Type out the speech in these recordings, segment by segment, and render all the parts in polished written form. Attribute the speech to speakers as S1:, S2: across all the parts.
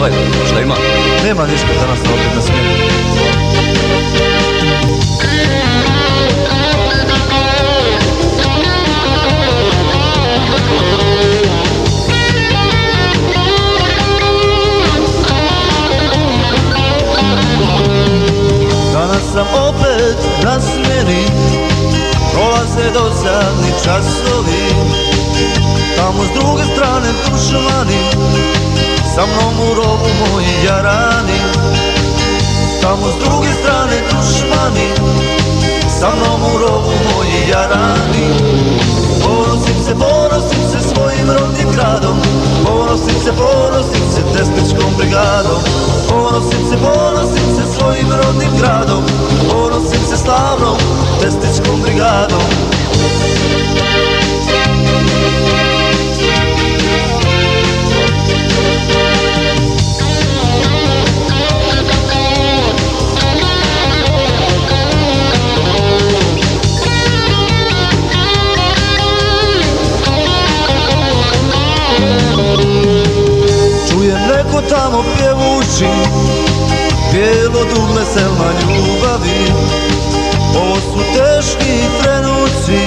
S1: Ovaj, šta ima?
S2: Nema ništa, danas sam opet na smjeni. Danas sam opet na smjeni, prolaze dosadni časovi. Tamo s druge strane dušmani, sa mnom u rovu moji jarani. Tamo s druge strane dušmani, sa mnom u rovu moji jarani. Ponosim se svojim rodnim gradom, ponosim se Tesličkom brigadom. Ponosim se svojim rodnim gradom, ponosim se slavnom Tesličkom brigadom. Neko tamo pjevući bijelo dugle selma ljubavi. Ovo su teški trenuci,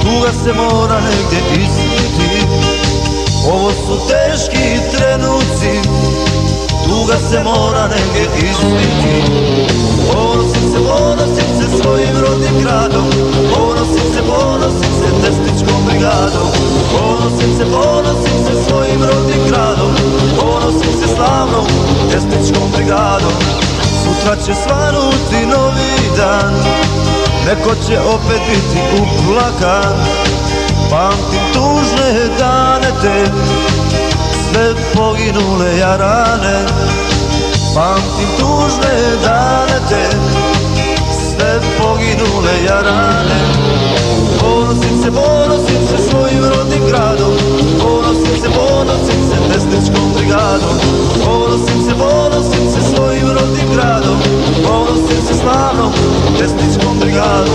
S2: tuga se mora negdje isliti. Ovo su teški trenuci, tuga se mora negdje isliti. Ponosim se svojim rodnim gradom, ponosim se Tesličkom brigadom. Ponosim se svojim rodnim gradom, ponosim se slavnom Tesličkom brigadom. Sutra će svanuti novi dan, neko će opet biti uplakan. Pamtim tužne dane te, sve poginule jarane. Pamtim tužne dane te, sve poginule jarane. Ponosim se svojim rodnim gradom, ponosim se Tesličkom brigadom. Ponosim se svojim rodnim gradom, ponosim se slavnom Tesličkom brigadom.